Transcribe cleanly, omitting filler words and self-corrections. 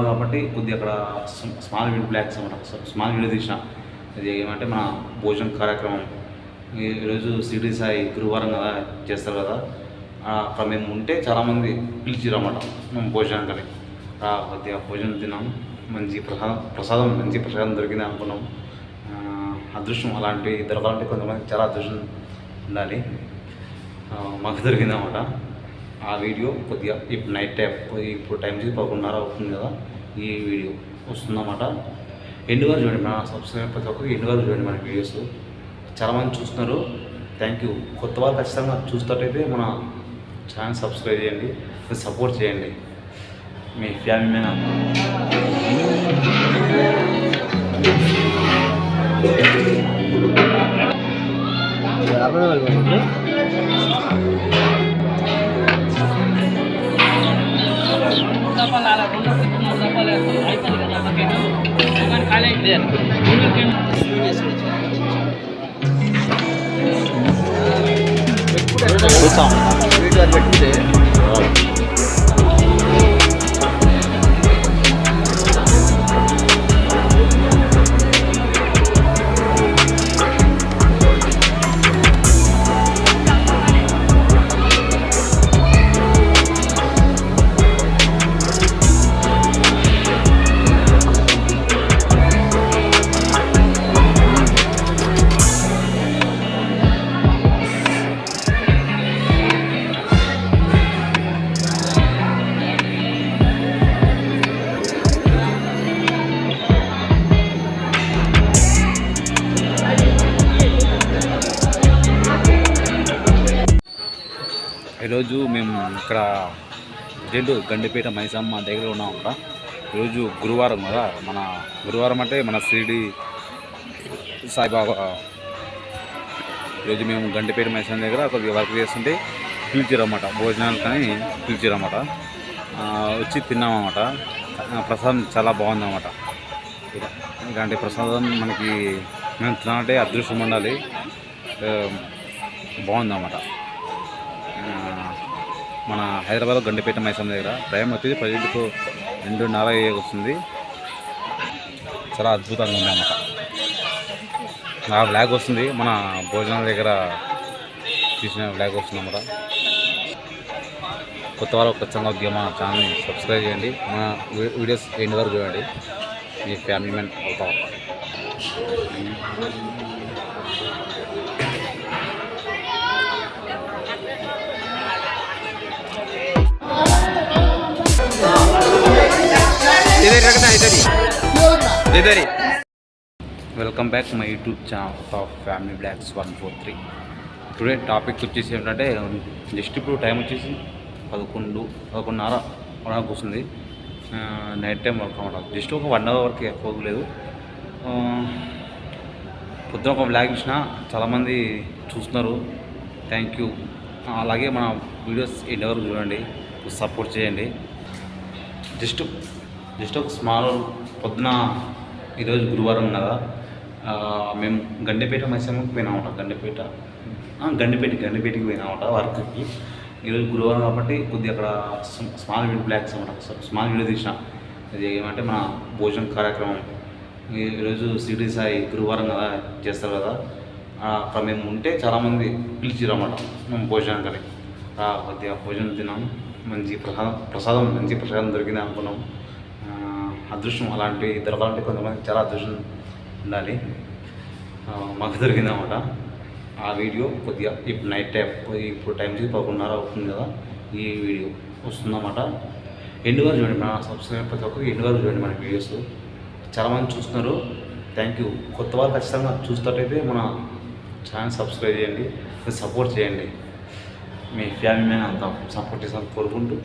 కాబట్టి కొద్దిగా అక్కడ స్మాల్ వీడియో బ్లాక్స్ అనమాట. స్మాల్ వీడియో తీసిన ఇది ఏమంటే మన భోజనం కార్యక్రమం ఈరోజు సిటీ సాయి గురువారం కదా చేస్తారు కదా, అక్కడ మేము ఉంటే చాలామంది పిలిచిరన్నమాట మేము భోజనానికి. కొద్దిగా భోజనం తిన్నాం, మంచి ప్రసాదం దొరికింది అనుకున్నాం. అదృష్టం అలాంటివి దొరకాలంటే కొంతమంది చాలా అదృష్టం ఉండాలి, మాకు దొరికిందన్నమాట. ఆ వీడియో కొద్దిగా ఇప్పుడు నైట్ టైం, ఇప్పుడు టైం 11:30 అవుతుంది కదా, ఈ వీడియో వస్తుందన్నమాట. ఎండు వరకు చూడండి, మన సబ్స్క్రైబర్ ప్రతి ఒక్కరికి ఎండు వరకు చూడండి మన వీడియోస్. చాలామంది చూస్తున్నారు, థ్యాంక్ యూ. కొత్త వాళ్ళు ఖచ్చితంగా చూస్తున్నట్టయితే మన ఛానల్ సబ్స్క్రైబ్ చేయండి, సపోర్ట్ చేయండి. మీ ఫ్యామిలీ మీద పెట్టుకుంటే ఈరోజు మేము ఇక్కడ గండిపేట మైసమ్మ దగ్గర ఉన్నాం అక్కడ. ఈరోజు గురువారం కదా, మన గురువారం అంటే మన షిరిడి సాయిబాబా. ఈరోజు మేము గండిపేట మైసమ్మ దగ్గర కొద్దిగా వర్క్ చేస్తుంటే పిలిచిరన్నమాట, భోజనాలు కానీ పిలిచిరన్నమాట. వచ్చి తిన్నామన్నమాట. ప్రసాదం చాలా బాగుందన్నమాట. ఇలాంటి ప్రసాదం మనకి మేము తినాలంటే అదృష్టం ఉండాలి, బాగుందన్నమాట. మన హైదరాబాద్ గండిపేట మైసమ్మ దగ్గర టైం వచ్చేది 2:30 వస్తుంది. చాలా అద్భుతంగా ఉందన్నమాట. నా బ్లాగ్ వస్తుంది, మన భోజనాల దగ్గర తీసిన బ్లాగ్ వస్తుంది అన్నమాట. కొత్త వాళ్ళు ఖచ్చితంగా మన ఛానల్ని సబ్స్క్రైబ్ చేయండి, మన వీడియోస్ ఎండ్ వరకు చూడండి. మీ ఫ్యామిలీ మ్యాన్ అవుతాం. Welcome back my YouTube channel of family blogs 143. Today topic వచ్చేసి ఏంటంటే, జస్ట్ ఇప్పుడు టైం వచ్చేసి 11:30 వస్తుంది. నైట్ టైం వర్క్ అన్నమాట. జస్ట్ ఒక 1 అవర్ వరకు ఎక్కువ లేదు. పొద్దున ఒక బ్లాగ్ ఇచ్చిన చాలామంది చూస్తున్నారు, థ్యాంక్ యూ. అలాగే మన వీడియోస్ ఎండ్ వరకు చూడండి, సపోర్ట్ చేయండి. జస్ట్ ఒక స్మాల్ పొద్దున ఈరోజు గురువారం కదా, మేము గండిపేట మైసమ్మకి పోయినామట. గండిపేటకి పోయినామట వర్క్కి. ఈరోజు గురువారం కాబట్టి కొద్దిగా అక్కడ స్మాల్ వీడియో బ్లాక్స్ అనమాట. స్మాల్ వీడియో తీసిన ఇది ఏమంటే మన భోజనం కార్యక్రమం ఈరోజు సిటీ సాయి గురువారం కదా చేస్తారు కదా, అక్కడ మేము ఉంటే చాలామంది పిలిచిరన్నమాట మేము భోజనానికి. కొద్దిగా భోజనం తిన్నాం, మంచి ప్రసాదం దొరికింది అనుకున్నాం. అదృష్టం అలాంటివి దొరకాలంటే కొంతమంది చాలా అదృష్టం ఉండాలి, మాకు దొరికిందన్నమాట. ఆ వీడియో కొద్దిగా ఇప్పుడు నైట్ టైం, ఇప్పుడు టైం 11:30 అవుతుంది కదా, ఈ వీడియో వస్తుందన్నమాట. ఎండ్ వరకు చూడండి, మన సబ్స్క్రైబర్ ప్రతి ఒక్కరికి ఎండ్ వరకు చూడండి మన వీడియోస్. చాలామంది చూస్తున్నారు, థ్యాంక్ యూ. కొత్త వాళ్ళు ఖచ్చితంగా చూస్తున్నట్టయితే మన ఛానల్ సబ్స్క్రైబ్ చేయండి, సపోర్ట్ చేయండి. మీ ఫ్యామిలీ మీద అంతా సపోర్ట్ చేసాను కోరుకుంటూ